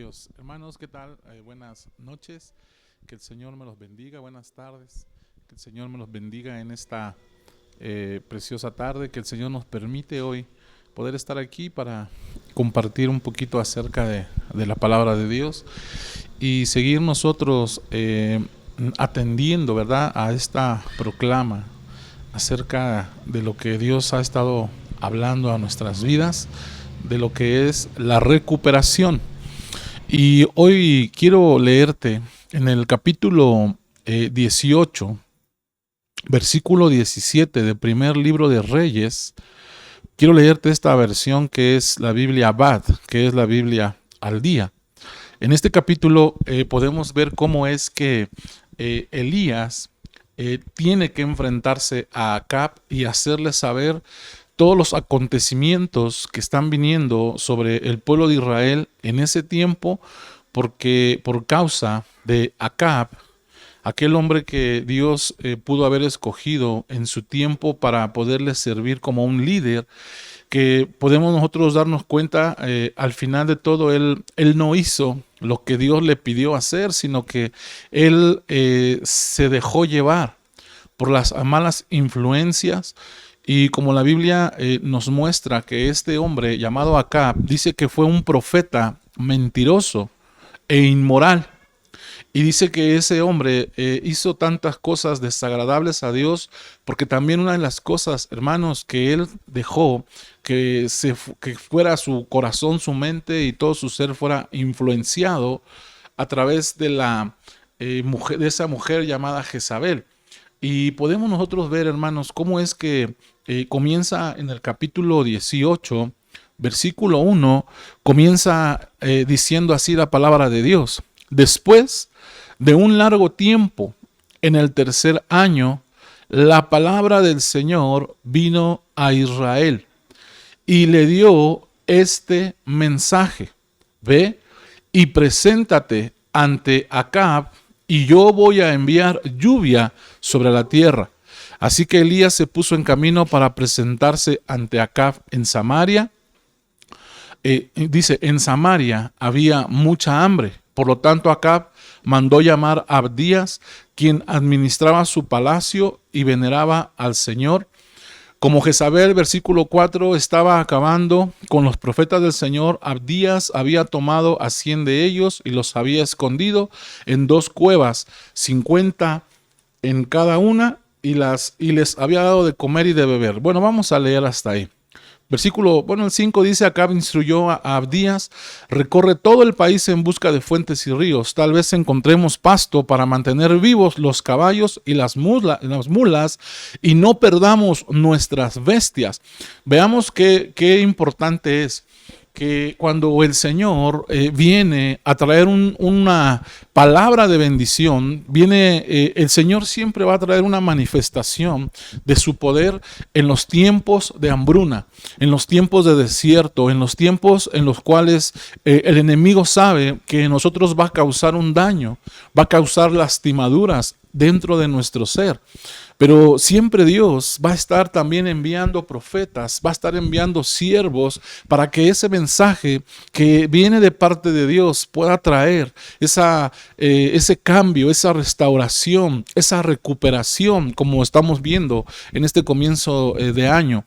Dios. Hermanos, ¿qué tal? Buenas noches. Que el Señor me los bendiga. Buenas tardes. Que el Señor me los bendiga en esta preciosa tarde. Que el Señor nos permite hoy poder estar aquí para compartir un poquito acerca de la palabra de Dios y seguir nosotros atendiendo, ¿verdad?, a esta proclama acerca de lo que Dios ha estado hablando a nuestras vidas, de lo que es la recuperación. Y hoy quiero leerte en el capítulo 18, versículo 17 del primer libro de Reyes. Quiero leerte esta versión que es la Biblia Abad, que es la Biblia al día. En este capítulo podemos ver cómo es que Elías tiene que enfrentarse a Acab y hacerle saber todos los acontecimientos que están viniendo sobre el pueblo de Israel en ese tiempo, porque por causa de Acab, aquel hombre que Dios pudo haber escogido en su tiempo para poderle servir como un líder, que podemos nosotros darnos cuenta, al final de todo, él no hizo lo que Dios le pidió hacer, sino que él se dejó llevar por las malas influencias. Y como la Biblia nos muestra que este hombre llamado Acab dice que fue un profeta mentiroso e inmoral. Y dice que ese hombre hizo tantas cosas desagradables a Dios, porque también una de las cosas, hermanos, que él dejó que fuera su corazón, su mente y todo su ser fuera influenciado a través de de esa mujer llamada Jezabel. Y podemos nosotros ver, hermanos, cómo es que comienza en el capítulo 18, versículo 1, comienza diciendo así la palabra de Dios. Después de un largo tiempo, en el tercer año, la palabra del Señor vino a Israel y le dio este mensaje: ve y preséntate ante Acab, y yo voy a enviar lluvia sobre la tierra. Así que Elías se puso en camino para presentarse ante Acab en Samaria. Dice, en Samaria había mucha hambre. Por lo tanto, Acab mandó llamar a Abdías, quien administraba su palacio y veneraba al Señor. Como Jezabel, versículo 4, estaba acabando con los profetas del Señor, Abdías había tomado a 100 de ellos y los había escondido en 2 cuevas, 50 en cada una, y les había dado de comer y de beber. Bueno, vamos a leer hasta ahí. El 5 dice: Acab instruyó a Abdías: recorre todo el país en busca de fuentes y ríos, tal vez encontremos pasto para mantener vivos los caballos y las mulas, y no perdamos nuestras bestias. Veamos qué importante es que cuando el Señor viene a traer una palabra de bendición, el Señor siempre va a traer una manifestación de su poder en los tiempos de hambruna, en los tiempos de desierto, en los tiempos en los cuales el enemigo sabe que nosotros va a causar un daño, va a causar lastimaduras dentro de nuestro ser. Pero siempre Dios va a estar también enviando profetas, va a estar enviando siervos para que ese mensaje que viene de parte de Dios pueda traer ese cambio, esa restauración, esa recuperación, como estamos viendo en este comienzo de año.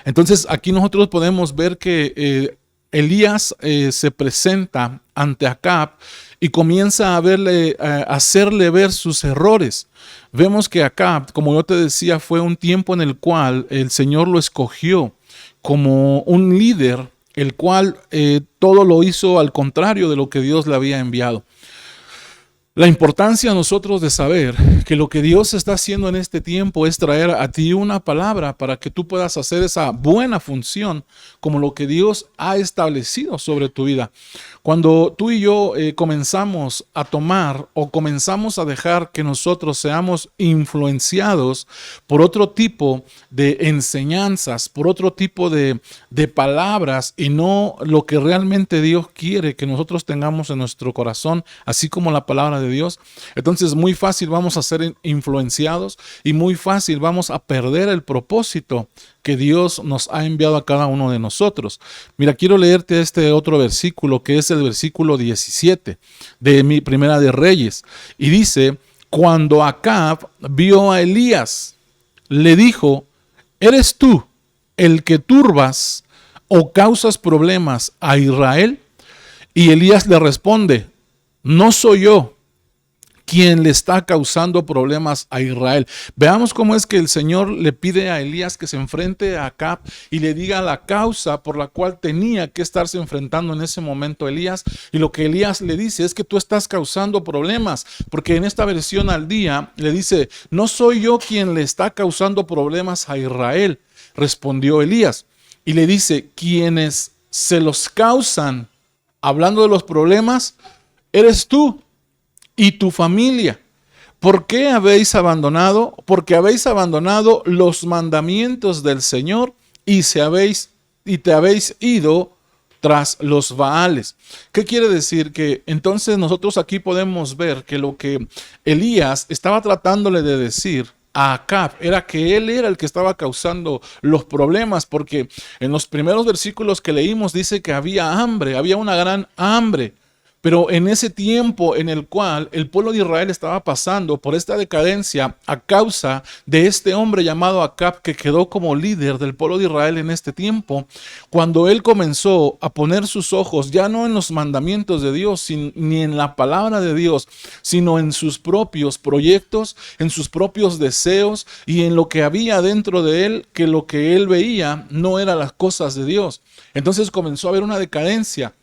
Entonces aquí nosotros podemos ver que Elías se presenta ante Acab y comienza a hacerle ver sus errores. Vemos que Acab, como yo te decía, fue un tiempo en el cual el Señor lo escogió como un líder, el cual todo lo hizo al contrario de lo que Dios le había enviado. La importancia a nosotros de saber que lo que Dios está haciendo en este tiempo es traer a ti una palabra para que tú puedas hacer esa buena función como lo que Dios ha establecido sobre tu vida. Cuando tú y yo comenzamos a tomar o comenzamos a dejar que nosotros seamos influenciados por otro tipo de enseñanzas, por otro tipo de palabras y no lo que realmente Dios quiere que nosotros tengamos en nuestro corazón, así como la palabra de Dios, entonces muy fácil vamos a ser influenciados y muy fácil vamos a perder el propósito que Dios nos ha enviado a cada uno de nosotros. Mira, quiero leerte este otro versículo que es dice el versículo 17 de mi Primera de Reyes. Y dice, cuando Acab vio a Elías, le dijo, ¿eres tú el que turbas o causas problemas a Israel? Y Elías le responde, no soy yo quien le está causando problemas a Israel. Veamos cómo es que el Señor le pide a Elías que se enfrente a Acab y le diga la causa por la cual tenía que estarse enfrentando en ese momento Elías. Y lo que Elías le dice es que tú estás causando problemas, porque en esta versión al día le dice, no soy yo quien le está causando problemas a Israel, respondió Elías. Y le dice, quienes se los causan, hablando de los problemas, eres tú y tu familia. ¿Por qué habéis abandonado? Porque habéis abandonado los mandamientos del Señor y te habéis ido tras los Baales. ¿Qué quiere decir? Que entonces nosotros aquí podemos ver que lo que Elías estaba tratándole de decir a Acab era que él era el que estaba causando los problemas, porque en los primeros versículos que leímos dice que había hambre, había una gran hambre. Pero en ese tiempo en el cual el pueblo de Israel estaba pasando por esta decadencia a causa de este hombre llamado Acab, que quedó como líder del pueblo de Israel en este tiempo, cuando él comenzó a poner sus ojos ya no en los mandamientos de Dios ni en la palabra de Dios, sino en sus propios proyectos, en sus propios deseos y en lo que había dentro de él, que lo que él veía no eran las cosas de Dios. Entonces comenzó a haber una decadencia.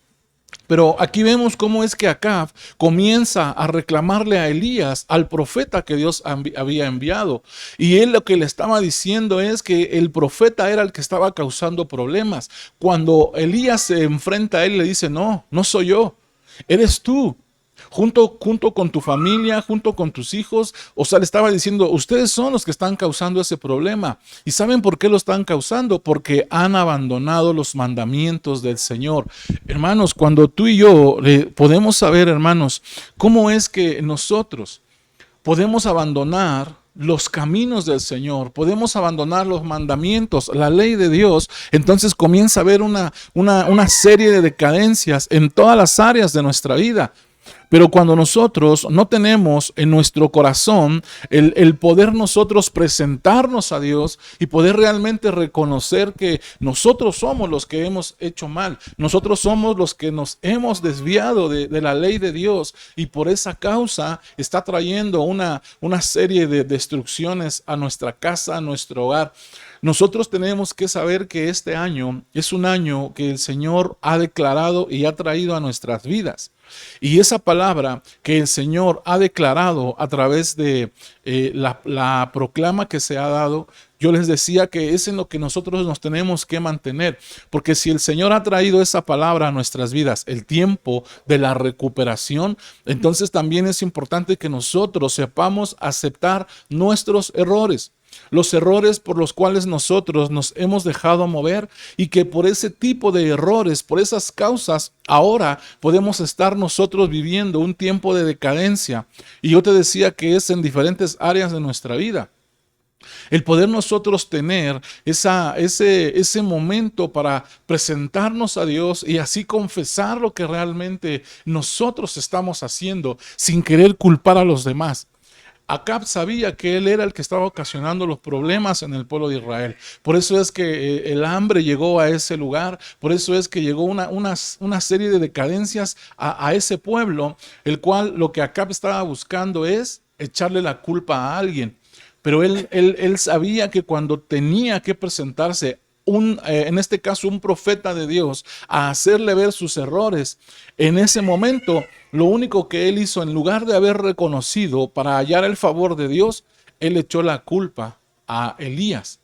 Pero aquí vemos cómo es que Acab comienza a reclamarle a Elías, al profeta que Dios había enviado. Y él lo que le estaba diciendo es que el profeta era el que estaba causando problemas. Cuando Elías se enfrenta a él, le dice, no, no soy yo, eres tú. Junto con tu familia, junto con tus hijos. O sea, le estaba diciendo, ustedes son los que están causando ese problema. ¿Y saben por qué lo están causando? Porque han abandonado los mandamientos del Señor. Hermanos, cuando tú y yo podemos saber, hermanos, cómo es que nosotros podemos abandonar los caminos del Señor, podemos abandonar los mandamientos, la ley de Dios, entonces comienza a haber una serie de decadencias en todas las áreas de nuestra vida. Pero cuando nosotros no tenemos en nuestro corazón el poder nosotros presentarnos a Dios y poder realmente reconocer que nosotros somos los que hemos hecho mal, nosotros somos los que nos hemos desviado de la ley de Dios y por esa causa está trayendo una serie de destrucciones a nuestra casa, a nuestro hogar. Nosotros tenemos que saber que este año es un año que el Señor ha declarado y ha traído a nuestras vidas. Y esa palabra que el Señor ha declarado a través de la proclama que se ha dado, yo les decía que es en lo que nosotros nos tenemos que mantener, porque si el Señor ha traído esa palabra a nuestras vidas, el tiempo de la recuperación, entonces también es importante que nosotros sepamos aceptar nuestros errores. Los errores por los cuales nosotros nos hemos dejado mover y que por ese tipo de errores, por esas causas, ahora podemos estar nosotros viviendo un tiempo de decadencia. Y yo te decía que es en diferentes áreas de nuestra vida. El poder nosotros tener ese momento para presentarnos a Dios y así confesar lo que realmente nosotros estamos haciendo sin querer culpar a los demás. Acab sabía que él era el que estaba ocasionando los problemas en el pueblo de Israel. Por eso es que el hambre llegó a ese lugar. Por eso es que llegó una serie de decadencias a ese pueblo, el cual lo que Acab estaba buscando es echarle la culpa a alguien. Pero él sabía que cuando tenía que presentarse en este caso un profeta de Dios, a hacerle ver sus errores, en ese momento lo único que él hizo, en lugar de haber reconocido para hallar el favor de Dios, él echó la culpa a Elías.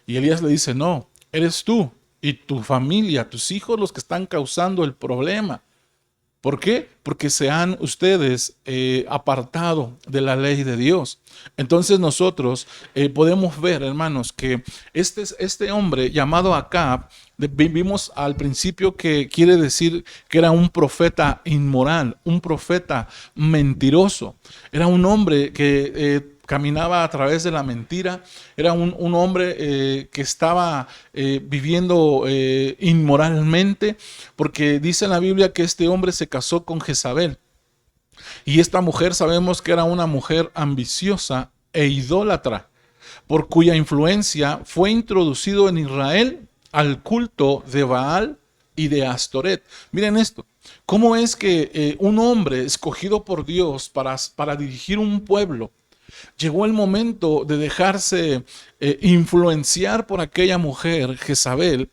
Y Elías le dice, no, eres tú y tu familia, tus hijos los que están causando el problema. ¿Por qué? Porque se han ustedes apartado de la ley de Dios. Entonces nosotros podemos ver, hermanos, que este hombre llamado Acab, vimos al principio que quiere decir que era un profeta inmoral, un profeta mentiroso. Era un hombre que caminaba a través de la mentira, era un hombre que estaba viviendo inmoralmente, porque dice en la Biblia que este hombre se casó con Jezabel. Y esta mujer sabemos que era una mujer ambiciosa e idólatra, por cuya influencia fue introducido en Israel al culto de Baal y de Astoret. Miren esto, cómo es que un hombre escogido por Dios para dirigir un pueblo, llegó el momento de dejarse influenciar por aquella mujer, Jezabel,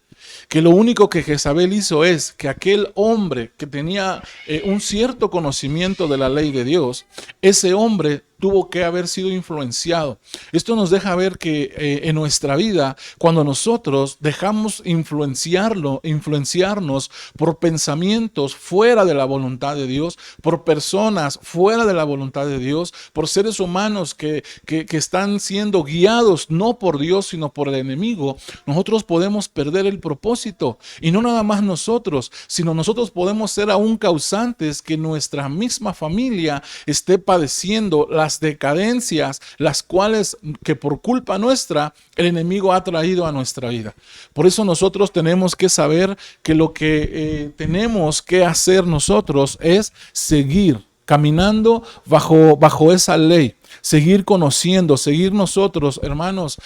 que lo único que Jezabel hizo es que aquel hombre que tenía un cierto conocimiento de la ley de Dios, ese hombre tuvo que haber sido influenciado. Esto nos deja ver que en nuestra vida, cuando nosotros dejamos influenciarnos por pensamientos fuera de la voluntad de Dios, por personas fuera de la voluntad de Dios, por seres humanos que están siendo guiados no por Dios, sino por el enemigo, nosotros podemos perder el propósito. Y no nada más nosotros, sino nosotros podemos ser aún causantes que nuestra misma familia esté padeciendo las decadencias, las cuales que por culpa nuestra el enemigo ha traído a nuestra vida. Por eso nosotros tenemos que saber que lo que tenemos que hacer nosotros es seguir caminando bajo esa ley, seguir conociendo, seguir nosotros, hermanos,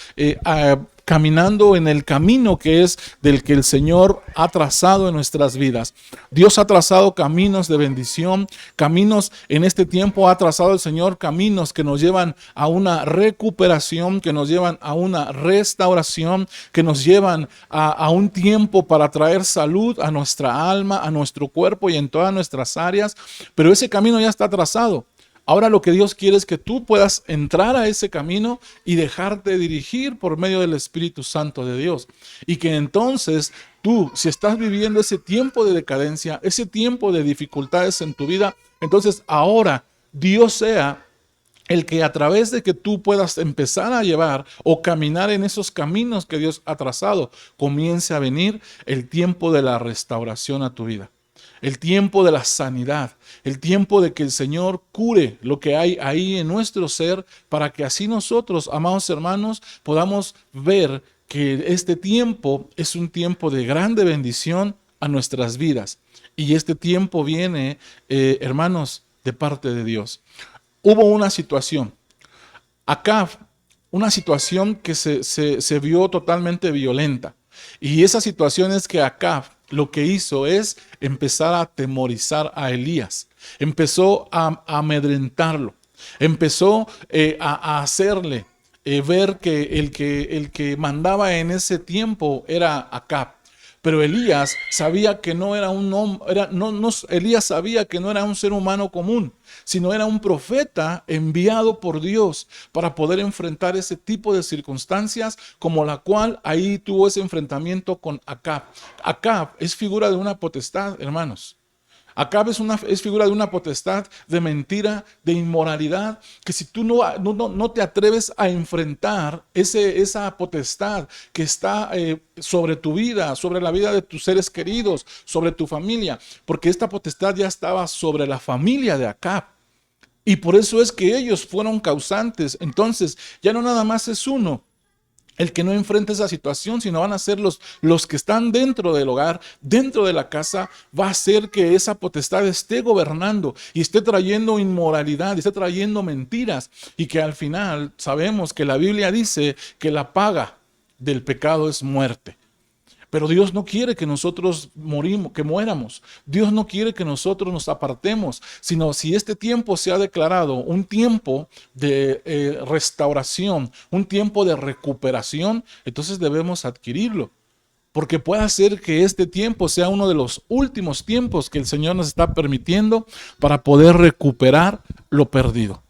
caminando en el camino que es del que el Señor ha trazado en nuestras vidas. Dios ha trazado caminos de bendición, caminos en este tiempo ha trazado el Señor caminos que nos llevan a una recuperación, que nos llevan a una restauración, que nos llevan a un tiempo para traer salud a nuestra alma, a nuestro cuerpo y en todas nuestras áreas, pero ese camino ya está trazado. Ahora lo que Dios quiere es que tú puedas entrar a ese camino y dejarte dirigir por medio del Espíritu Santo de Dios. Y que entonces tú, si estás viviendo ese tiempo de decadencia, ese tiempo de dificultades en tu vida, entonces ahora Dios sea el que a través de que tú puedas empezar a llevar o caminar en esos caminos que Dios ha trazado, comience a venir el tiempo de la restauración a tu vida. El tiempo de la sanidad, el tiempo de que el Señor cure lo que hay ahí en nuestro ser, para que así nosotros, amados hermanos, podamos ver que este tiempo es un tiempo de grande bendición a nuestras vidas. Y este tiempo viene, hermanos, de parte de Dios. Hubo una situación, Acab, una situación que se vio totalmente violenta. Y esa situación es que Acab lo que hizo es empezar a atemorizar a Elías. Empezó a amedrentarlo. Empezó a hacerle ver que el que mandaba en ese tiempo era Acab. Pero Elías sabía que no era un hombre, Elías sabía que no era un ser humano común, sino era un profeta enviado por Dios para poder enfrentar ese tipo de circunstancias, como la cual ahí tuvo ese enfrentamiento con Acab. Acab es figura de una potestad, hermanos. Acab es figura de una potestad de mentira, de inmoralidad, que si tú no te atreves a enfrentar esa potestad que está sobre tu vida, sobre la vida de tus seres queridos, sobre tu familia, porque esta potestad ya estaba sobre la familia de Acab. Y por eso es que ellos fueron causantes. Entonces, ya no nada más es uno el que no enfrenta esa situación, sino van a ser los que están dentro del hogar, dentro de la casa, va a hacer que esa potestad esté gobernando y esté trayendo inmoralidad, y esté trayendo mentiras, y que al final sabemos que la Biblia dice que la paga del pecado es muerte. Pero Dios no quiere que nosotros muéramos. Dios no quiere que nosotros nos apartemos, sino si este tiempo se ha declarado un tiempo de restauración, un tiempo de recuperación, entonces debemos adquirirlo. Porque puede ser que este tiempo sea uno de los últimos tiempos que el Señor nos está permitiendo para poder recuperar lo perdido.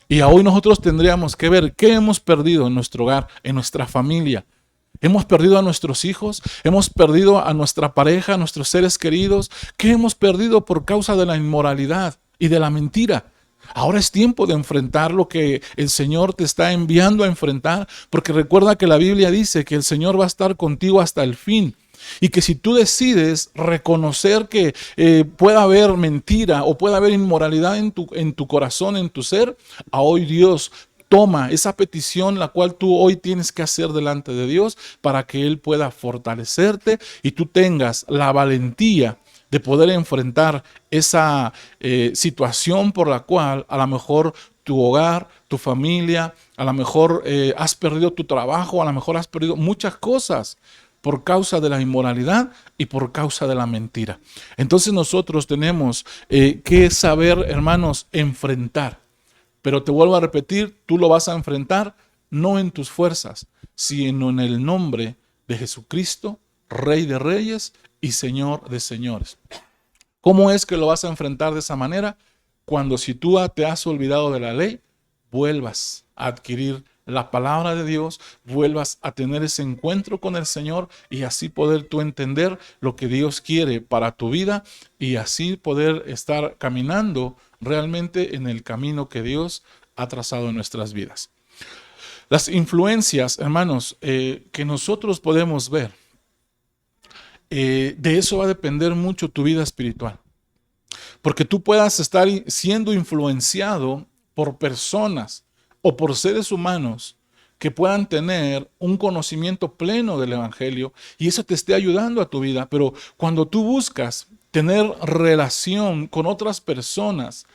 Y hoy nosotros tendríamos que ver qué hemos perdido en nuestro hogar, en nuestra familia. Hemos perdido a nuestros hijos, hemos perdido a nuestra pareja, a nuestros seres queridos. ¿Qué hemos perdido por causa de la inmoralidad y de la mentira? Ahora es tiempo de enfrentar lo que el Señor te está enviando a enfrentar, porque recuerda que la Biblia dice que el Señor va a estar contigo hasta el fin. Y que si tú decides reconocer que pueda haber mentira o pueda haber inmoralidad en tu corazón, en tu ser, a hoy Dios toma esa petición la cual tú hoy tienes que hacer delante de Dios para que Él pueda fortalecerte y tú tengas la valentía de poder enfrentar esa situación por la cual a lo mejor tu hogar, tu familia, a lo mejor has perdido tu trabajo, a lo mejor has perdido muchas cosas por causa de la inmoralidad y por causa de la mentira. Entonces nosotros tenemos que saber, hermanos, enfrentar. Pero te vuelvo a repetir, tú lo vas a enfrentar no en tus fuerzas, sino en el nombre de Jesucristo, Rey de Reyes y Señor de Señores. ¿Cómo es que lo vas a enfrentar de esa manera? Cuando si tú te has olvidado de la ley, vuelvas a adquirir la palabra de Dios, vuelvas a tener ese encuentro con el Señor y así poder tú entender lo que Dios quiere para tu vida y así poder estar caminando realmente en el camino que Dios ha trazado en nuestras vidas. Las influencias, hermanos, que nosotros podemos ver, de eso va a depender mucho tu vida espiritual. Porque tú puedas estar siendo influenciado por personas o por seres humanos que puedan tener un conocimiento pleno del Evangelio y eso te esté ayudando a tu vida. Pero cuando tú buscas tener relación con otras personas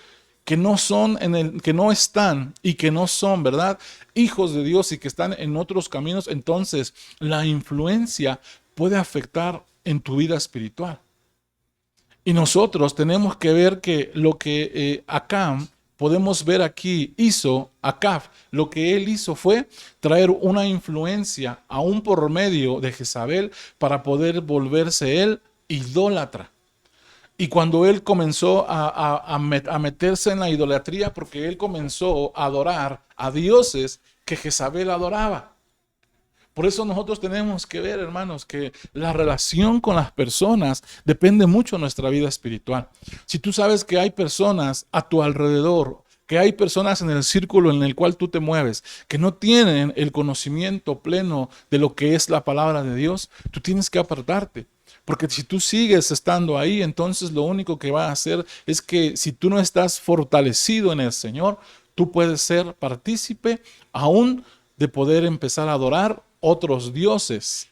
que no son que no están y que no son, ¿verdad?, hijos de Dios y que están en otros caminos, entonces la influencia puede afectar en tu vida espiritual. Y nosotros tenemos que ver que lo que Acab, podemos ver aquí, hizo Acab, lo que él hizo fue traer una influencia aún por medio de Jezabel para poder volverse él idólatra. Y cuando él comenzó a meterse en la idolatría, porque él comenzó a adorar a dioses que Jezabel adoraba. Por eso nosotros tenemos que ver, hermanos, que la relación con las personas depende mucho de nuestra vida espiritual. Si tú sabes que hay personas a tu alrededor, que hay personas en el círculo en el cual tú te mueves, que no tienen el conocimiento pleno de lo que es la palabra de Dios, tú tienes que apartarte. Porque si tú sigues estando ahí, entonces lo único que va a hacer es que si tú no estás fortalecido en el Señor, tú puedes ser partícipe aún de poder empezar a adorar otros dioses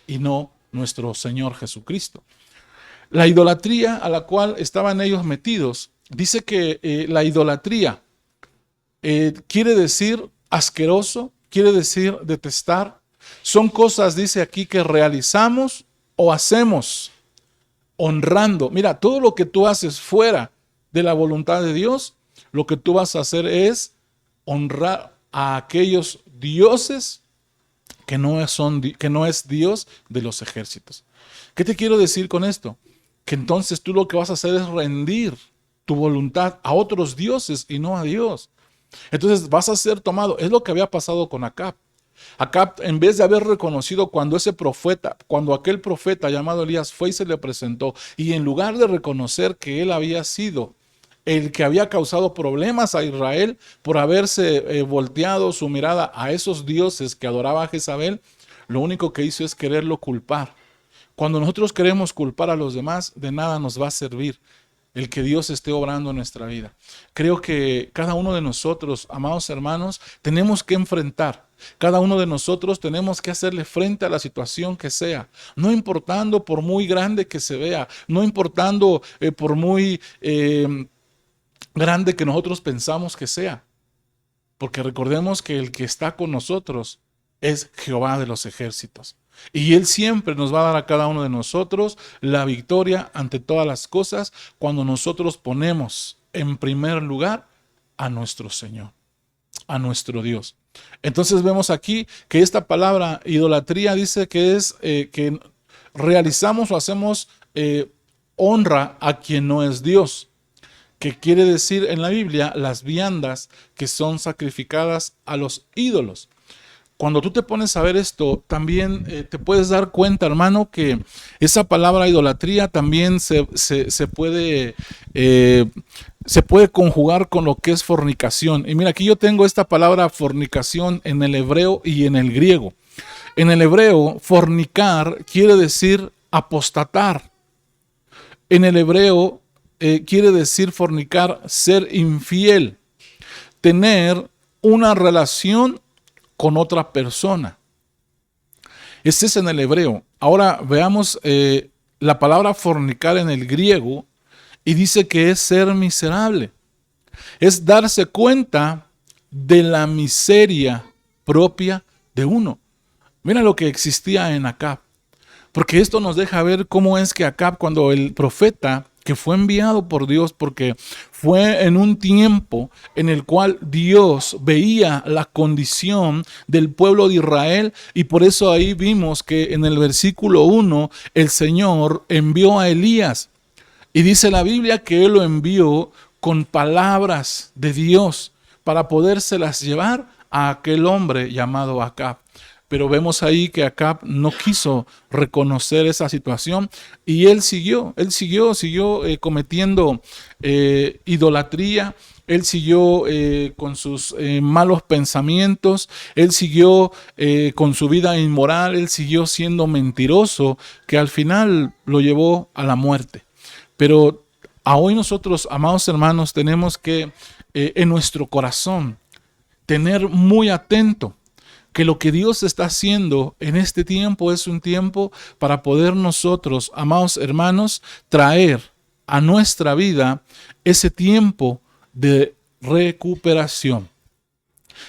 y no nuestro Señor Jesucristo. La idolatría a la cual estaban ellos metidos, dice que la idolatría quiere decir asqueroso, quiere decir detestar. Son cosas, dice aquí, que realizamos o hacemos honrando. Mira, todo lo que tú haces fuera de la voluntad de Dios, lo que tú vas a hacer es honrar a aquellos dioses que no es Dios de los ejércitos. ¿Qué te quiero decir con esto? Que entonces tú lo que vas a hacer es rendir tu voluntad a otros dioses y no a Dios. Entonces vas a ser tomado. Es lo que había pasado con Acab. Acab, en vez de haber reconocido cuando aquel profeta llamado Elías fue y se le presentó, y en lugar de reconocer que él había sido el que había causado problemas a Israel por haberse volteado su mirada a esos dioses que adoraba a Jezabel, lo único que hizo es quererlo culpar. Cuando nosotros queremos culpar a los demás, de nada nos va a servir el que Dios esté obrando en nuestra vida. Creo que cada uno de nosotros, amados hermanos, tenemos que enfrentar. Cada uno de nosotros tenemos que hacerle frente a la situación que sea, no importando por muy grande que se vea, no importando por muy grande que nosotros pensamos que sea. Porque recordemos que el que está con nosotros es Jehová de los ejércitos. Y Él siempre nos va a dar a cada uno de nosotros la victoria ante todas las cosas cuando nosotros ponemos en primer lugar a nuestro Señor, a nuestro Dios. Entonces vemos aquí que esta palabra idolatría dice que es que realizamos o hacemos honra a quien no es Dios, que quiere decir en la Biblia las viandas que son sacrificadas a los ídolos. Cuando tú te pones a ver esto, también te puedes dar cuenta, hermano, que esa palabra idolatría también se puede conjugar con lo que es fornicación. Y mira, aquí yo tengo esta palabra fornicación en el hebreo y en el griego. En el hebreo, fornicar quiere decir apostatar. En el hebreo quiere decir fornicar, ser infiel, tener una relación con otra persona. Este es en el hebreo. Ahora veamos la palabra fornicar en el griego y dice que es ser miserable. Es darse cuenta de la miseria propia de uno. Mira lo que existía en Acab. Porque esto nos deja ver cómo es que Acab, cuando el profeta que fue enviado por Dios, porque fue en un tiempo en el cual Dios veía la condición del pueblo de Israel, y por eso ahí vimos que en el versículo 1 el Señor envió a Elías, y dice la Biblia que él lo envió con palabras de Dios para podérselas llevar a aquel hombre llamado Acab. Pero vemos ahí que Acab no quiso reconocer esa situación y él siguió cometiendo idolatría. Él siguió con sus malos pensamientos, él siguió con su vida inmoral, él siguió siendo mentiroso, que al final lo llevó a la muerte. Pero a hoy nosotros, amados hermanos, tenemos que en nuestro corazón tener muy atento que lo que Dios está haciendo en este tiempo es un tiempo para poder nosotros, amados hermanos, traer a nuestra vida ese tiempo de recuperación.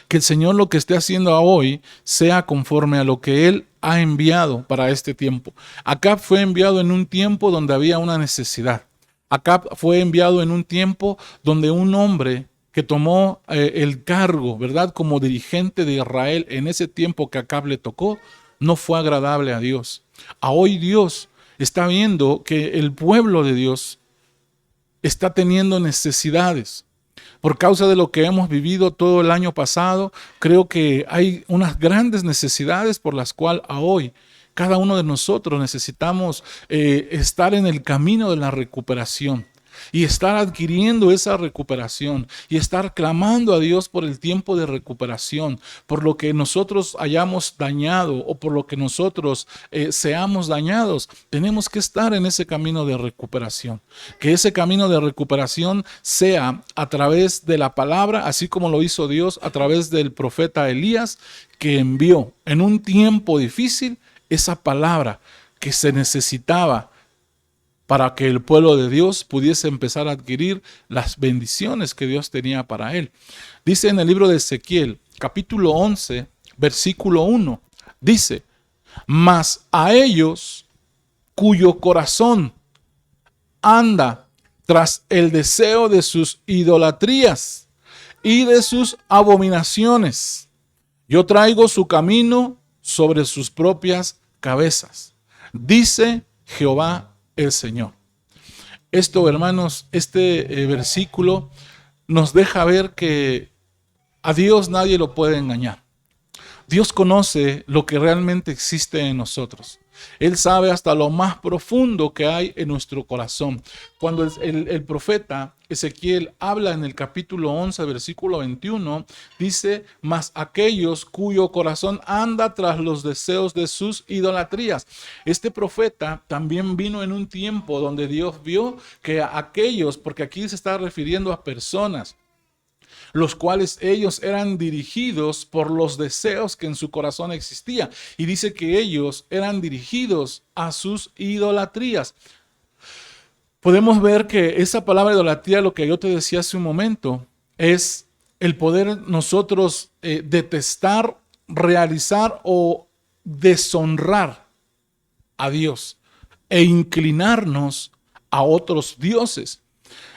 Que el Señor lo que esté haciendo hoy sea conforme a lo que Él ha enviado para este tiempo. Acab fue enviado en un tiempo donde había una necesidad. Acab fue enviado en un tiempo donde un hombre que tomó el cargo, ¿verdad?, como dirigente de Israel en ese tiempo que Acab le tocó, no fue agradable a Dios. A hoy Dios está viendo que el pueblo de Dios está teniendo necesidades. Por causa de lo que hemos vivido todo el año pasado, creo que hay unas grandes necesidades por las cuales a hoy cada uno de nosotros necesitamos estar en el camino de la recuperación y estar adquiriendo esa recuperación y estar clamando a Dios por el tiempo de recuperación, por lo que nosotros hayamos dañado o por lo que nosotros seamos dañados. Tenemos que estar en ese camino de recuperación. Que ese camino de recuperación sea a través de la palabra, así como lo hizo Dios a través del profeta Elías, que envió en un tiempo difícil esa palabra que se necesitaba para que el pueblo de Dios pudiese empezar a adquirir las bendiciones que Dios tenía para él. Dice en el libro de Ezequiel, capítulo 11, versículo 1, dice: mas a ellos cuyo corazón anda tras el deseo de sus idolatrías y de sus abominaciones, yo traigo su camino sobre sus propias cabezas, dice Jehová el Señor. Esto, hermanos, este versículo nos deja ver que a Dios nadie lo puede engañar. Dios conoce lo que realmente existe en nosotros. Él sabe hasta lo más profundo que hay en nuestro corazón. Cuando el profeta Ezequiel habla en el capítulo 11, versículo 21, dice: mas aquellos cuyo corazón anda tras los deseos de sus idolatrías. Este profeta también vino en un tiempo donde Dios vio que aquellos, porque aquí se está refiriendo a personas, los cuales ellos eran dirigidos por los deseos que en su corazón existía. Y dice que ellos eran dirigidos a sus idolatrías. Podemos ver que esa palabra idolatría, lo que yo te decía hace un momento, es el poder nosotros detestar, realizar o deshonrar a Dios e inclinarnos a otros dioses.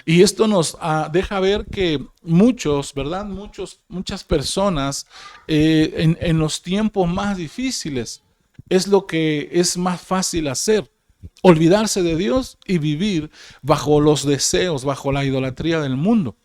Y esto nos deja ver que muchos, ¿verdad? Muchas personas en los tiempos más difíciles es lo que es más fácil hacer: olvidarse de Dios y vivir bajo los deseos, bajo la idolatría del mundo.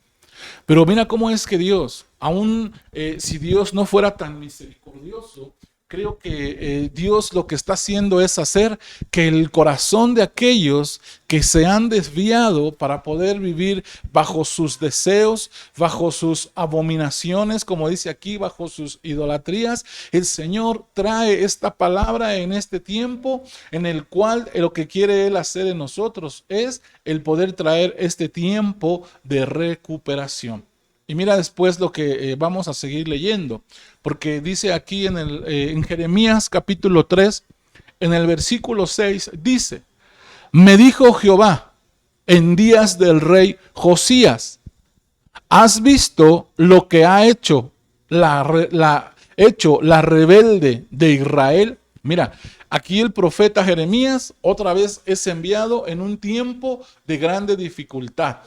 Pero mira cómo es que Dios, aun si Dios no fuera tan misericordioso, creo que Dios lo que está haciendo es hacer que el corazón de aquellos que se han desviado para poder vivir bajo sus deseos, bajo sus abominaciones, como dice aquí, bajo sus idolatrías, el Señor trae esta palabra en este tiempo en el cual lo que quiere Él hacer en nosotros es el poder traer este tiempo de recuperación. Y mira después lo que vamos a seguir leyendo, porque dice aquí en Jeremías capítulo 3, en el versículo 6, dice: me dijo Jehová en días del rey Josías, ¿has visto lo que ha hecho la rebelde de Israel? Mira, aquí el profeta Jeremías otra vez es enviado en un tiempo de grande dificultad.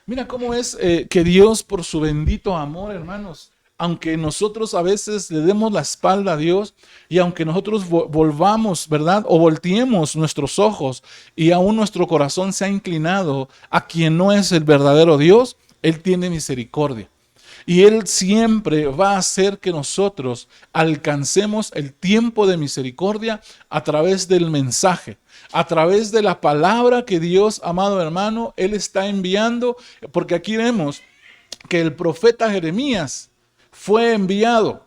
Mira cómo es que Dios, por su bendito amor, hermanos, aunque nosotros a veces le demos la espalda a Dios y aunque nosotros volvamos, ¿verdad? O volteemos nuestros ojos y aún nuestro corazón se ha inclinado a quien no es el verdadero Dios, Él tiene misericordia. Y Él siempre va a hacer que nosotros alcancemos el tiempo de misericordia a través del mensaje, a través de la palabra que Dios, amado hermano, Él está enviando. Porque aquí vemos que el profeta Jeremías fue enviado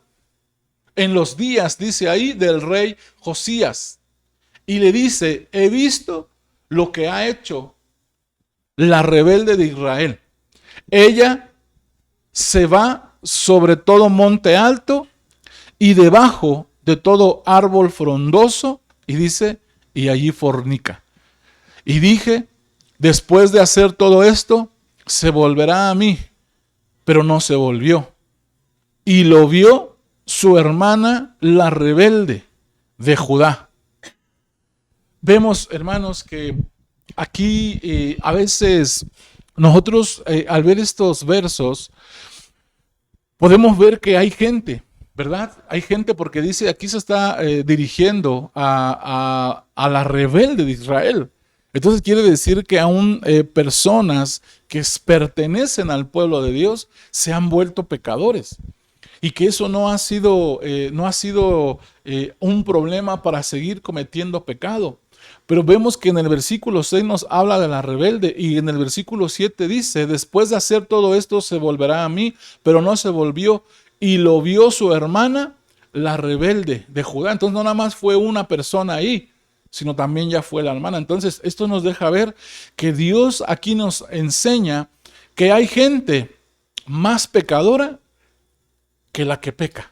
en los días, dice ahí, del rey Josías. Y le dice: he visto lo que ha hecho la rebelde de Israel. Ella se va sobre todo monte alto y debajo de todo árbol frondoso, y dice, y allí fornica. Y dije: después de hacer todo esto, se volverá a mí, pero no se volvió. Y lo vio su hermana, la rebelde de Judá. Vemos, hermanos, que aquí a veces nosotros al ver estos versos podemos ver que hay gente, ¿verdad? Hay gente, porque dice, aquí se está dirigiendo a la rebelde de Israel. Entonces quiere decir que aún personas que pertenecen al pueblo de Dios se han vuelto pecadores. Y que eso no ha sido un problema para seguir cometiendo pecado. Pero vemos que en el versículo 6 nos habla de la rebelde, y en el versículo 7 dice: después de hacer todo esto se volverá a mí, pero no se volvió, y lo vio su hermana, la rebelde de Judá. Entonces no nada más fue una persona ahí, sino también ya fue la hermana. Entonces esto nos deja ver que Dios aquí nos enseña que hay gente más pecadora que la que peca.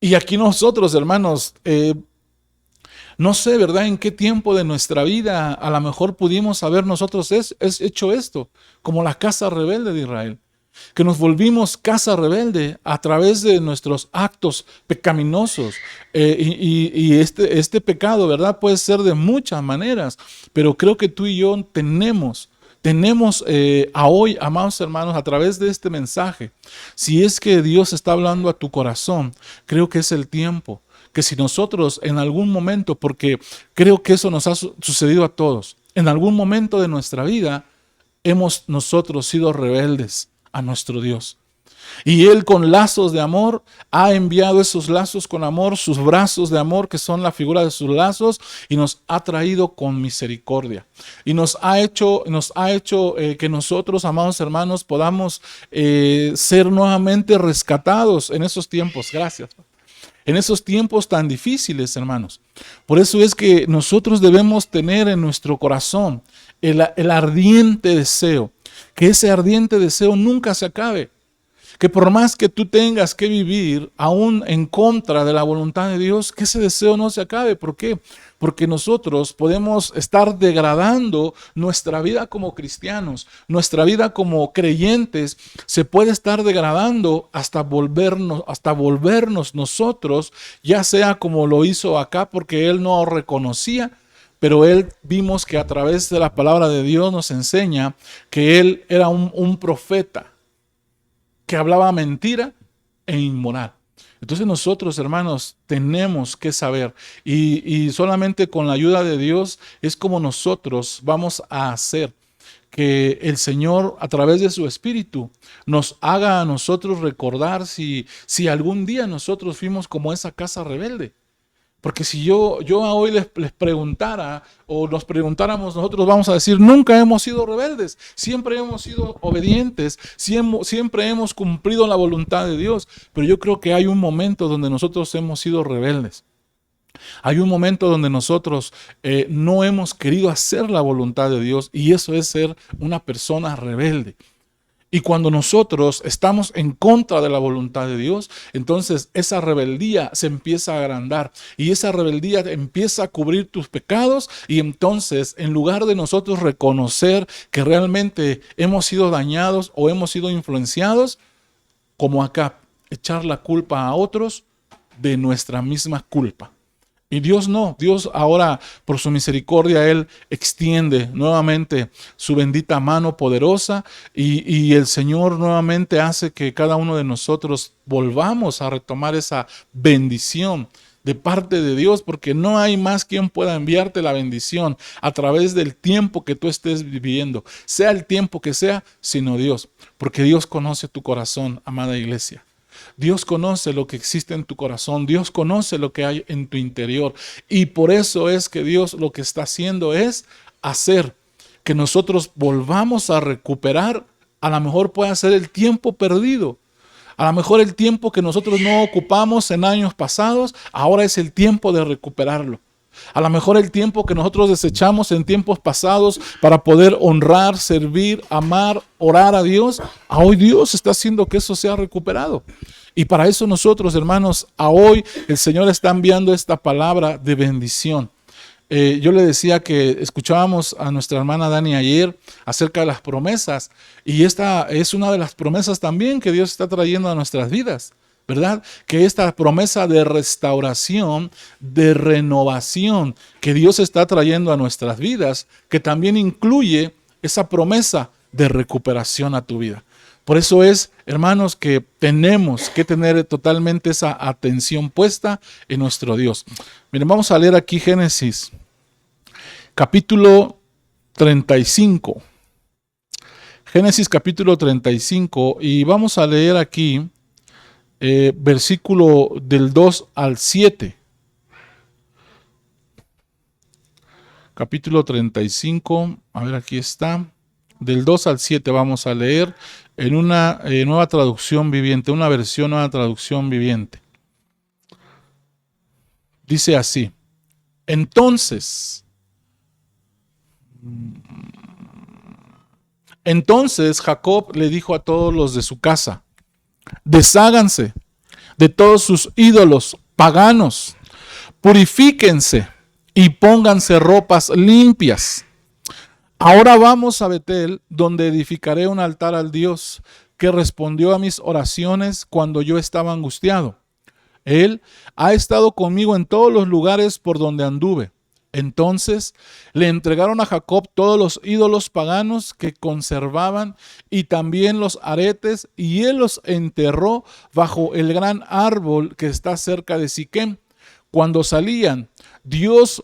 Y aquí nosotros, hermanos, no sé, ¿verdad?, en qué tiempo de nuestra vida a lo mejor pudimos haber nosotros hecho esto, como la casa rebelde de Israel, que nos volvimos casa rebelde a través de nuestros actos pecaminosos. Y este pecado, ¿verdad?, puede ser de muchas maneras, pero creo que tú y yo tenemos a hoy, amados hermanos, a través de este mensaje, si es que Dios está hablando a tu corazón, creo que es el tiempo que si nosotros en algún momento, porque creo que eso nos ha sucedido a todos, en algún momento de nuestra vida hemos nosotros sido rebeldes a nuestro Dios. Y Él, con lazos de amor, ha enviado esos lazos con amor, sus brazos de amor, que son la figura de sus lazos, y nos ha traído con misericordia. Y nos ha hecho que nosotros, amados hermanos, podamos ser nuevamente rescatados en esos tiempos. Gracias. En esos tiempos tan difíciles, hermanos. Por eso es que nosotros debemos tener en nuestro corazón el ardiente deseo, que ese ardiente deseo nunca se acabe. Que por más que tú tengas que vivir aún en contra de la voluntad de Dios, que ese deseo no se acabe. ¿Por qué? Porque nosotros podemos estar degradando nuestra vida como cristianos, nuestra vida como creyentes se puede estar degradando hasta volvernos nosotros, ya sea como lo hizo acá, porque él no reconocía, pero él vimos que a través de la palabra de Dios nos enseña que él era un profeta que hablaba mentira e inmoral. Entonces nosotros, hermanos, tenemos que saber, y solamente con la ayuda de Dios es como nosotros vamos a hacer que el Señor, a través de su Espíritu, nos haga a nosotros recordar si algún día nosotros fuimos como esa casa rebelde. Porque si yo hoy les preguntara, o nos preguntáramos, nosotros vamos a decir: nunca hemos sido rebeldes, siempre hemos sido obedientes, siempre hemos cumplido la voluntad de Dios. Pero yo creo que hay un momento donde nosotros hemos sido rebeldes. Hay un momento donde nosotros no hemos querido hacer la voluntad de Dios, y eso es ser una persona rebelde. Y cuando nosotros estamos en contra de la voluntad de Dios, entonces esa rebeldía se empieza a agrandar y esa rebeldía empieza a cubrir tus pecados, y entonces en lugar de nosotros reconocer que realmente hemos sido dañados o hemos sido influenciados, como acá, echar la culpa a otros de nuestra misma culpa. Y Dios no, Dios ahora por su misericordia, Él extiende nuevamente su bendita mano poderosa, y el Señor nuevamente hace que cada uno de nosotros volvamos a retomar esa bendición de parte de Dios, porque no hay más quien pueda enviarte la bendición a través del tiempo que tú estés viviendo, sea el tiempo que sea, sino Dios, porque Dios conoce tu corazón, amada iglesia. Dios conoce lo que existe en tu corazón, Dios conoce lo que hay en tu interior, y por eso es que Dios lo que está haciendo es hacer que nosotros volvamos a recuperar, a lo mejor puede ser el tiempo perdido, a lo mejor el tiempo que nosotros no ocupamos en años pasados, ahora es el tiempo de recuperarlo. A lo mejor el tiempo que nosotros desechamos en tiempos pasados para poder honrar, servir, amar, orar a Dios, a hoy Dios está haciendo que eso sea recuperado. Y para eso nosotros, hermanos, a hoy el Señor está enviando esta palabra de bendición. Yo le decía que escuchábamos a nuestra hermana Dani ayer acerca de las promesas, y esta es una de las promesas también que Dios está trayendo a nuestras vidas, ¿verdad? Que esta promesa de restauración, de renovación que Dios está trayendo a nuestras vidas, que también incluye esa promesa de recuperación a tu vida. Por eso es, hermanos, que tenemos que tener totalmente esa atención puesta en nuestro Dios. Miren, vamos a leer aquí Génesis, capítulo 35. Génesis capítulo 35, y vamos a leer aquí versículo del 2 al 7. Capítulo 35, a ver, aquí está. Del 2 al 7 vamos a leer en una nueva traducción viviente, una versión nueva traducción viviente. Dice así: Entonces Jacob le dijo a todos los de su casa: desháganse de todos sus ídolos paganos, purifíquense y pónganse ropas limpias. Ahora vamos a Betel, donde edificaré un altar al Dios que respondió a mis oraciones cuando yo estaba angustiado. Él ha estado conmigo en todos los lugares por donde anduve. Entonces le entregaron a Jacob todos los ídolos paganos que conservaban y también los aretes, y él los enterró bajo el gran árbol que está cerca de Siquem. Cuando salían, Dios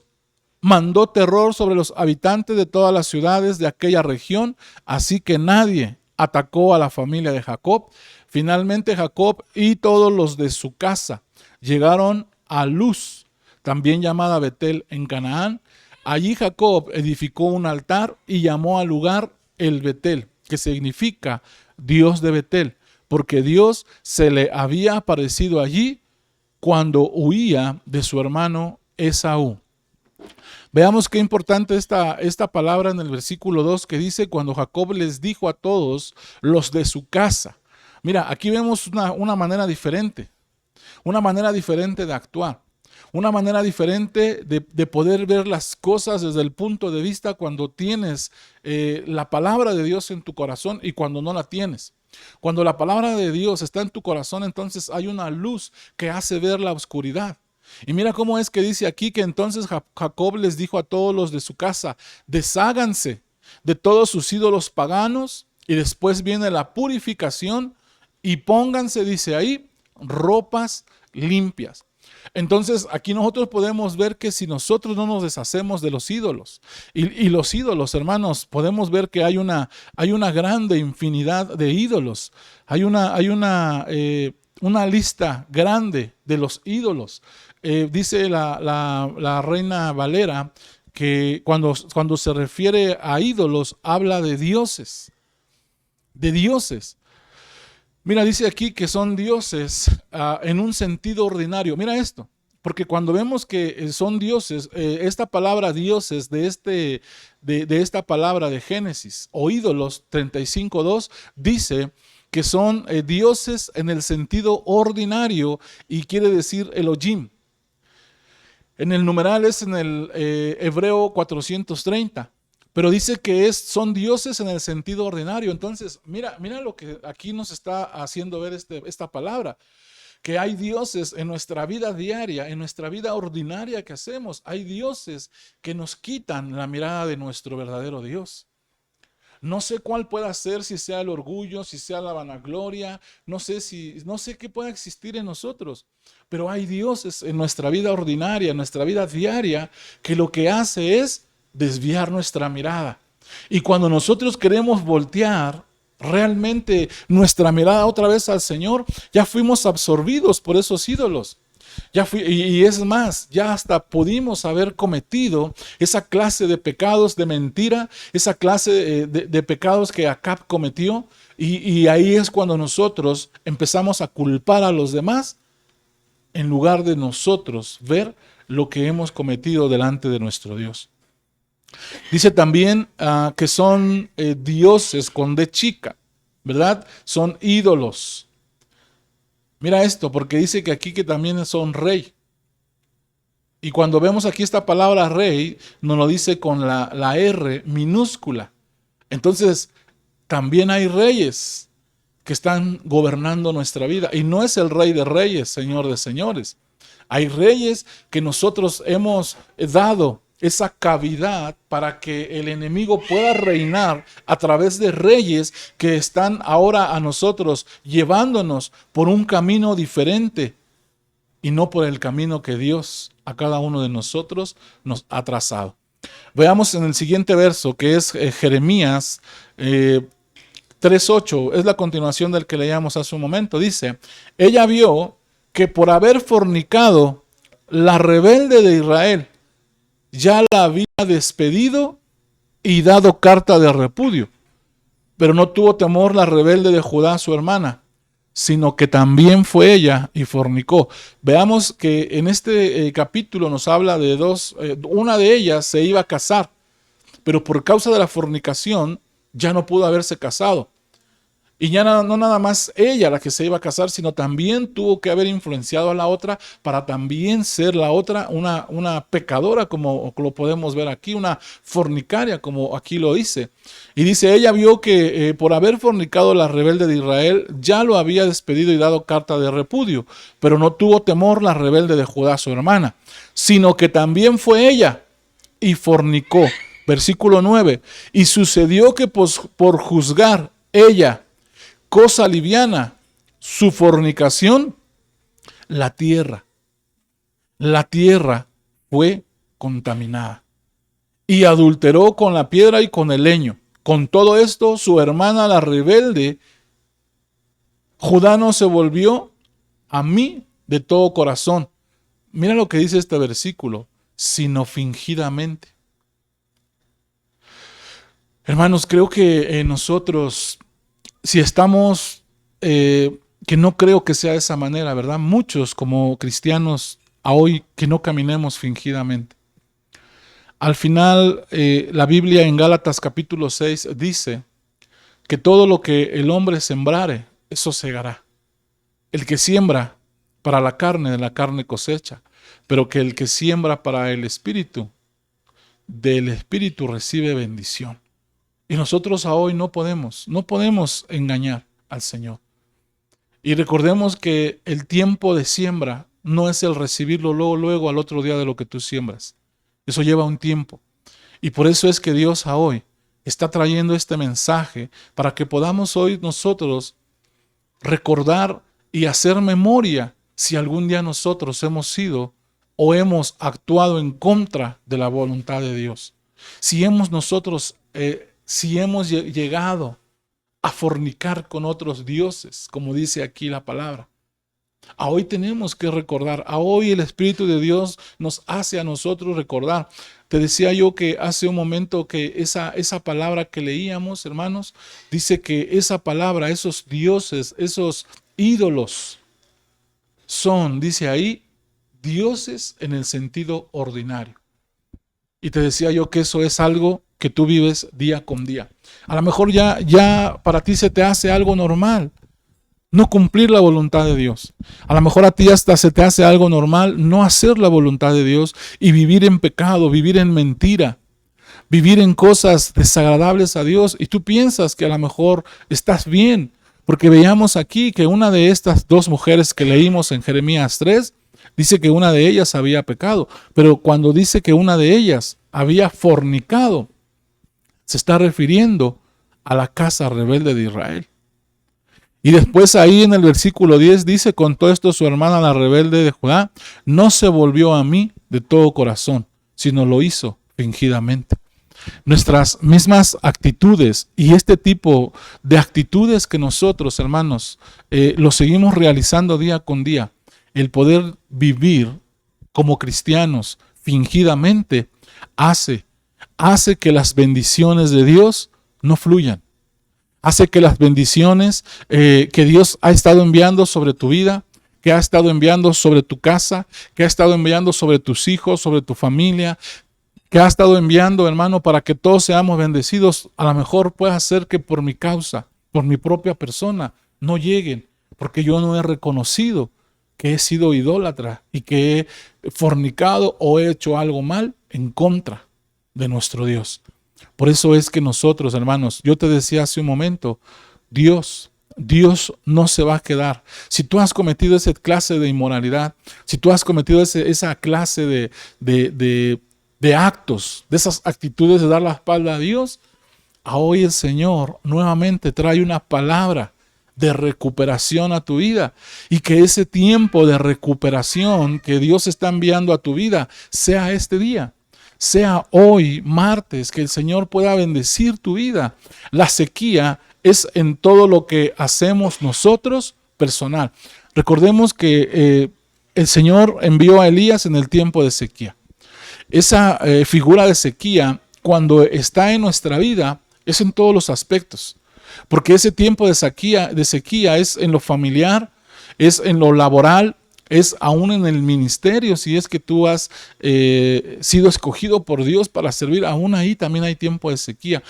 mandó terror sobre los habitantes de todas las ciudades de aquella región, así que nadie atacó a la familia de Jacob. Finalmente Jacob y todos los de su casa llegaron a Luz, también llamada Betel, en Canaán. Allí Jacob edificó un altar y llamó al lugar el Betel, que significa Dios de Betel, porque Dios se le había aparecido allí cuando huía de su hermano Esaú. Veamos qué importante esta palabra en el versículo 2, que dice: cuando Jacob les dijo a todos los de su casa. Mira, aquí vemos una manera diferente de actuar, una manera diferente de poder ver las cosas desde el punto de vista cuando tienes la palabra de Dios en tu corazón y cuando no la tienes. Cuando la palabra de Dios está en tu corazón, entonces hay una luz que hace ver la oscuridad. Y mira cómo es que dice aquí que entonces Jacob les dijo a todos los de su casa: desháganse de todos sus ídolos paganos, y después viene la purificación, y pónganse, dice ahí, ropas limpias. Entonces aquí nosotros podemos ver que si nosotros no nos deshacemos de los ídolos, y los ídolos, hermanos, podemos ver que hay una grande infinidad de ídolos, hay una lista grande de los ídolos. Dice la Reina Valera que cuando se refiere a ídolos habla de dioses, Mira, dice aquí que son dioses en un sentido ordinario. Mira esto, Porque cuando vemos que son dioses, esta palabra dioses de esta palabra de Génesis o ídolos 35:2 dice que son dioses en el sentido ordinario y quiere decir Elohim. En el numeral es en el hebreo 430, pero dice que son dioses en el sentido ordinario. Entonces, mira lo que aquí nos está haciendo ver esta palabra, que hay dioses en nuestra vida diaria, en nuestra vida ordinaria que hacemos. Hay dioses que nos quitan la mirada de nuestro verdadero Dios. No sé cuál pueda ser, si sea el orgullo, si sea la vanagloria, no sé qué pueda existir en nosotros, pero hay dioses en nuestra vida ordinaria, en nuestra vida diaria, que lo que hace es desviar nuestra mirada. Y cuando nosotros queremos voltear realmente nuestra mirada otra vez al Señor, ya fuimos absorbidos por esos ídolos. Y es más, ya hasta pudimos haber cometido esa clase de pecados de mentira, esa clase de pecados que Acab cometió, y ahí es cuando nosotros empezamos a culpar a los demás en lugar de nosotros ver lo que hemos cometido delante de nuestro Dios. Dice también que son dioses con D chica, ¿verdad? Son ídolos. Mira esto, porque dice que aquí que también son rey. Y cuando vemos aquí esta palabra rey, nos lo dice con la R minúscula. Entonces, también hay reyes que están gobernando nuestra vida. Y no es el rey de reyes, señor de señores. Hay reyes que nosotros hemos dado esa cavidad para que el enemigo pueda reinar a través de reyes que están ahora a nosotros llevándonos por un camino diferente y no por el camino que Dios a cada uno de nosotros nos ha trazado. Veamos en el siguiente verso, que es Jeremías 3:8, es la continuación del que leíamos hace un momento. Dice, ella vio que por haber fornicado, la rebelde de Israel ya la había despedido y dado carta de repudio. Pero no tuvo temor la rebelde de Judá, su hermana, sino que también fue ella y fornicó. Veamos que en este capítulo nos habla de dos, una de ellas se iba a casar, pero por causa de la fornicación ya no pudo haberse casado. Y ya no nada más ella la que se iba a casar, sino también tuvo que haber influenciado a la otra para también ser la otra una pecadora, como lo podemos ver aquí, una fornicaria, como aquí lo dice. Y dice, ella vio que por haber fornicado la rebelde de Israel, ya lo había despedido y dado carta de repudio, pero no tuvo temor la rebelde de Judá, su hermana, sino que también fue ella y fornicó. Versículo 9, y sucedió que por juzgar ella cosa liviana, su fornicación, la tierra fue contaminada y adulteró con la piedra y con el leño. Con todo esto, su hermana la rebelde, Judá, no se volvió a mí de todo corazón. Mira lo que dice este versículo, sino fingidamente. Hermanos, creo que nosotros, si estamos, que no creo que sea de esa manera, ¿verdad? Muchos como cristianos a hoy que no caminemos fingidamente. Al final, la Biblia en Gálatas capítulo 6 dice que todo lo que el hombre sembrare, eso segará. El que siembra para la carne, de la carne cosecha, pero que el que siembra para el Espíritu, del Espíritu recibe bendición. Y nosotros a hoy no podemos engañar al Señor. Y recordemos que el tiempo de siembra no es el recibirlo luego al otro día de lo que tú siembras. Eso lleva un tiempo. Y por eso es que Dios a hoy está trayendo este mensaje para que podamos hoy nosotros recordar y hacer memoria si algún día nosotros hemos sido o hemos actuado en contra de la voluntad de Dios. Si hemos llegado a fornicar con otros dioses, como dice aquí la palabra. A hoy tenemos que recordar, a hoy el Espíritu de Dios nos hace a nosotros recordar. Te decía yo que hace un momento que esa palabra que leíamos, hermanos, dice que esa palabra, esos dioses, esos ídolos, son, dice ahí, dioses en el sentido ordinario. Y te decía yo que eso es algo que tú vives día con día. A lo mejor ya para ti se te hace algo normal no cumplir la voluntad de Dios. A lo mejor a ti hasta se te hace algo normal no hacer la voluntad de Dios y vivir en pecado, vivir en mentira, vivir en cosas desagradables a Dios, y tú piensas que a lo mejor estás bien, porque veíamos aquí que una de estas dos mujeres que leímos en Jeremías 3, dice que una de ellas había pecado, pero cuando dice que una de ellas había fornicado, se está refiriendo a la casa rebelde de Israel. Y después ahí en el versículo 10 dice: contó esto su hermana la rebelde de Judá, no se volvió a mí de todo corazón, sino lo hizo fingidamente. Nuestras mismas actitudes y este tipo de actitudes que nosotros, hermanos, lo seguimos realizando día con día, el poder vivir como cristianos fingidamente hace que las bendiciones de Dios no fluyan. Hace que las bendiciones que Dios ha estado enviando sobre tu vida, que ha estado enviando sobre tu casa, que ha estado enviando sobre tus hijos, sobre tu familia, que ha estado enviando, hermano, para que todos seamos bendecidos, a lo mejor puede hacer que por mi causa, por mi propia persona, no lleguen, porque yo no he reconocido que he sido idólatra y que he fornicado o he hecho algo mal en contra de nuestro Dios. Por eso es que nosotros, hermanos, yo te decía hace un momento, Dios no se va a quedar. Si tú has cometido esa clase de inmoralidad, si tú has cometido esa clase de actos, de esas actitudes de dar la espalda a Dios, a hoy el Señor nuevamente trae una palabra de recuperación a tu vida, y que ese tiempo de recuperación que Dios está enviando a tu vida sea este día. Sea hoy, martes, que el Señor pueda bendecir tu vida. La sequía es en todo lo que hacemos nosotros personal. Recordemos que el Señor envió a Elías en el tiempo de sequía. Esa figura de sequía, cuando está en nuestra vida, es en todos los aspectos. Porque ese tiempo de sequía es en lo familiar, es en lo laboral, es aún en el ministerio. Si es que tú has sido escogido por Dios para servir, aún ahí también hay tiempo de sequía,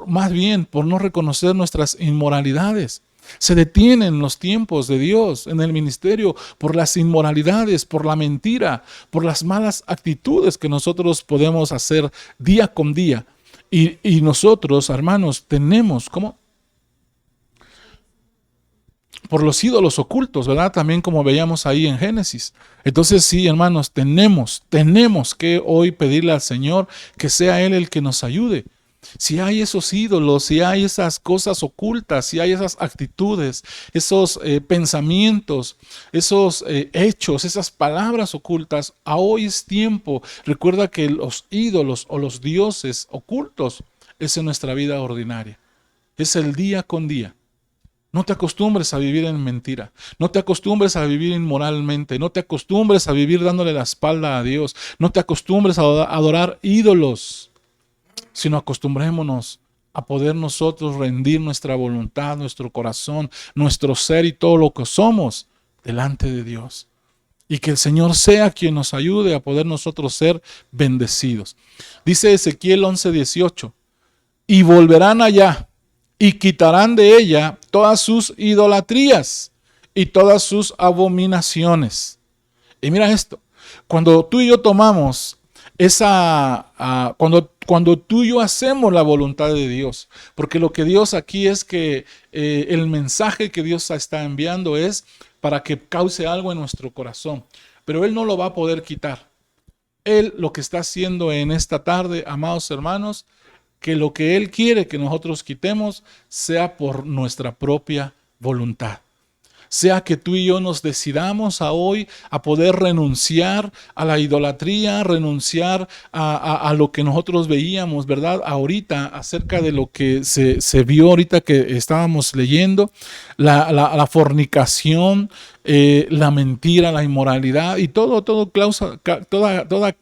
más bien por no reconocer nuestras inmoralidades. Se detienen los tiempos de Dios en el ministerio por las inmoralidades, por la mentira, por las malas actitudes que nosotros podemos hacer día con día. Y nosotros, hermanos, tenemos, ¿cómo? Por los ídolos ocultos, ¿verdad? También como veíamos ahí en Génesis. Entonces sí, hermanos, tenemos que hoy pedirle al Señor que sea Él el que nos ayude. Si hay esos ídolos, si hay esas cosas ocultas, si hay esas actitudes, esos pensamientos, esos hechos, esas palabras ocultas, a hoy es tiempo. Recuerda que los ídolos o los dioses ocultos es en nuestra vida ordinaria. Es el día con día. No te acostumbres a vivir en mentira. No te acostumbres a vivir inmoralmente. No te acostumbres a vivir dándole la espalda a Dios. No te acostumbres a adorar ídolos, sino acostumbrémonos a poder nosotros rendir nuestra voluntad, nuestro corazón, nuestro ser y todo lo que somos delante de Dios. Y que el Señor sea quien nos ayude a poder nosotros ser bendecidos. Dice Ezequiel 11:18, y volverán allá y quitarán de ella todas sus idolatrías y todas sus abominaciones. Y mira esto, cuando tú y yo tomamos cuando tú y yo hacemos la voluntad de Dios, porque lo que Dios aquí es que el mensaje que Dios está enviando es para que cause algo en nuestro corazón, pero Él no lo va a poder quitar. Él lo que está haciendo en esta tarde, amados hermanos, que lo que Él quiere que nosotros quitemos sea por nuestra propia voluntad. Sea que tú y yo nos decidamos hoy a poder renunciar a la idolatría, renunciar a lo que nosotros veíamos, ¿verdad? Ahorita, acerca de lo que se vio ahorita que estábamos leyendo, la fornicación, la mentira, la inmoralidad y toda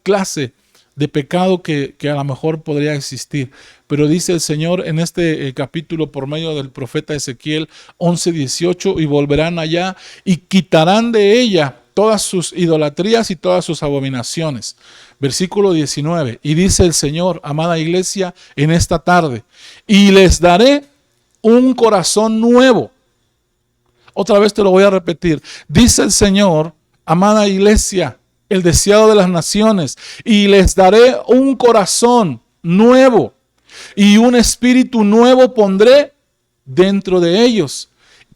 clase de pecado que a lo mejor podría existir. Pero dice el Señor en este capítulo por medio del profeta Ezequiel 11:18, y volverán allá y quitarán de ella todas sus idolatrías y todas sus abominaciones. Versículo 19. Y dice el Señor, amada iglesia, en esta tarde, y les daré un corazón nuevo. Otra vez te lo voy a repetir. Dice el Señor, amada iglesia, el deseado de las naciones, y les daré un corazón nuevo y un espíritu nuevo pondré dentro de ellos.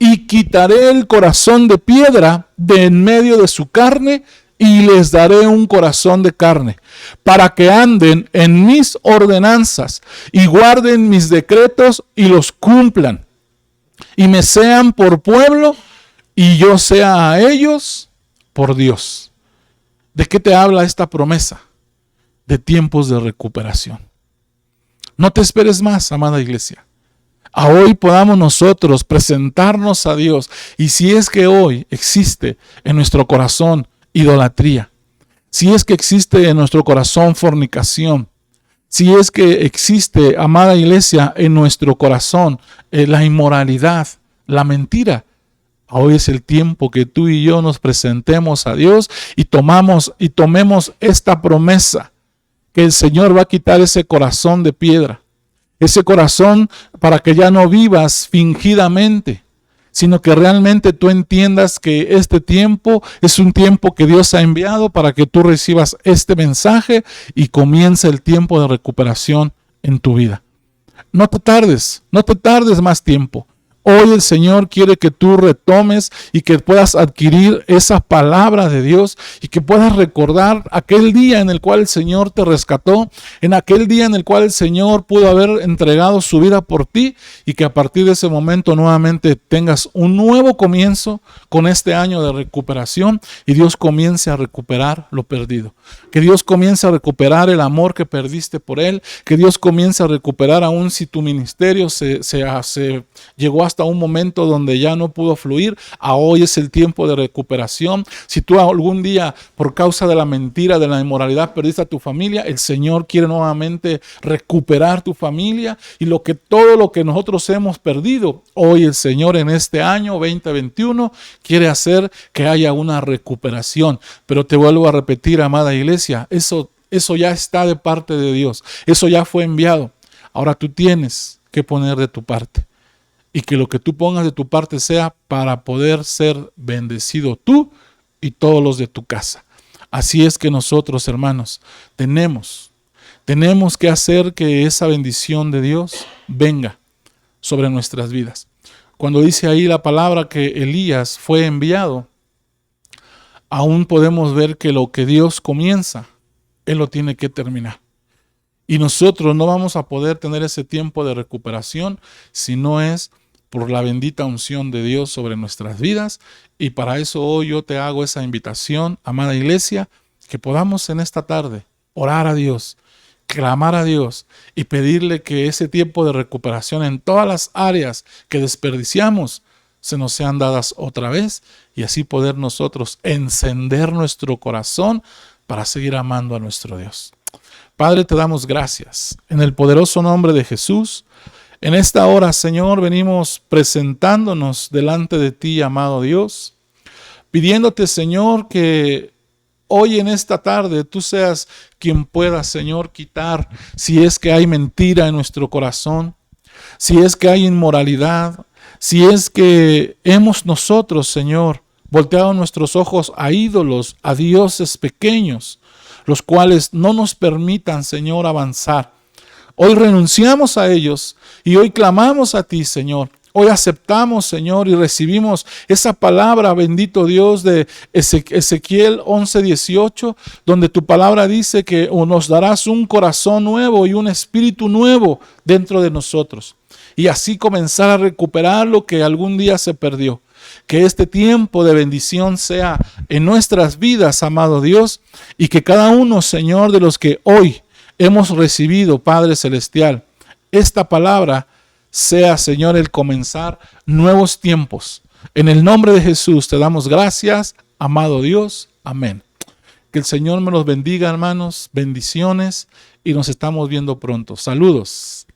Y quitaré el corazón de piedra de en medio de su carne y les daré un corazón de carne, para que anden en mis ordenanzas y guarden mis decretos y los cumplan. Y me sean por pueblo y yo sea a ellos por Dios. ¿De qué te habla esta promesa? De tiempos de recuperación. No te esperes más, amada iglesia. A hoy podamos nosotros presentarnos a Dios. Y si es que hoy existe en nuestro corazón idolatría, si es que existe en nuestro corazón fornicación, si es que existe, amada iglesia, en nuestro corazón la inmoralidad, la mentira, hoy es el tiempo que tú y yo nos presentemos a Dios y tomemos esta promesa que el Señor va a quitar ese corazón de piedra, ese corazón para que ya no vivas fingidamente, sino que realmente tú entiendas que este tiempo es un tiempo que Dios ha enviado para que tú recibas este mensaje y comience el tiempo de recuperación en tu vida. No te tardes más tiempo. Hoy el Señor quiere que tú retomes y que puedas adquirir esa palabra de Dios y que puedas recordar aquel día en el cual el Señor te rescató, en aquel día en el cual el Señor pudo haber entregado su vida por ti y que a partir de ese momento nuevamente tengas un nuevo comienzo con este año de recuperación y Dios comience a recuperar lo perdido. Que Dios comience a recuperar el amor que perdiste por Él, que Dios comience a recuperar aún si tu ministerio se llegó hasta un momento donde ya no pudo fluir. A hoy es el tiempo de recuperación. Si tú algún día por causa de la mentira, de la inmoralidad perdiste a tu familia, el Señor quiere nuevamente recuperar tu familia y todo lo que nosotros hemos perdido, hoy el Señor en este año 2021 quiere hacer que haya una recuperación. Pero te vuelvo a repetir, amada iglesia, eso ya está de parte de Dios, eso ya fue enviado. Ahora tú tienes que poner de tu parte. Y que lo que tú pongas de tu parte sea para poder ser bendecido tú y todos los de tu casa. Así es que nosotros, hermanos, tenemos que hacer que esa bendición de Dios venga sobre nuestras vidas. Cuando dice ahí la palabra que Elías fue enviado, aún podemos ver que lo que Dios comienza, Él lo tiene que terminar. Y nosotros no vamos a poder tener ese tiempo de recuperación si no es por la bendita unción de Dios sobre nuestras vidas. Y para eso hoy yo te hago esa invitación, amada iglesia, que podamos en esta tarde orar a Dios, clamar a Dios y pedirle que ese tiempo de recuperación en todas las áreas que desperdiciamos se nos sean dadas otra vez y así poder nosotros encender nuestro corazón para seguir amando a nuestro Dios. Padre, te damos gracias en el poderoso nombre de Jesús. En esta hora, Señor, venimos presentándonos delante de ti, amado Dios, pidiéndote, Señor, que hoy en esta tarde tú seas quien pueda, Señor, quitar si es que hay mentira en nuestro corazón, si es que hay inmoralidad, si es que hemos nosotros, Señor, volteado nuestros ojos a ídolos, a dioses pequeños, los cuales no nos permitan, Señor, avanzar. Hoy renunciamos a ellos y hoy clamamos a ti, Señor. Hoy aceptamos, Señor, y recibimos esa palabra, bendito Dios, de Ezequiel 11:18, donde tu palabra dice que nos darás un corazón nuevo y un espíritu nuevo dentro de nosotros. Y así comenzar a recuperar lo que algún día se perdió. Que este tiempo de bendición sea en nuestras vidas, amado Dios, y que cada uno, Señor, de los que hoy hemos recibido, Padre Celestial, esta palabra sea, Señor, el comenzar nuevos tiempos. En el nombre de Jesús te damos gracias, amado Dios. Amén. Que el Señor me los bendiga, hermanos. Bendiciones y nos estamos viendo pronto. Saludos.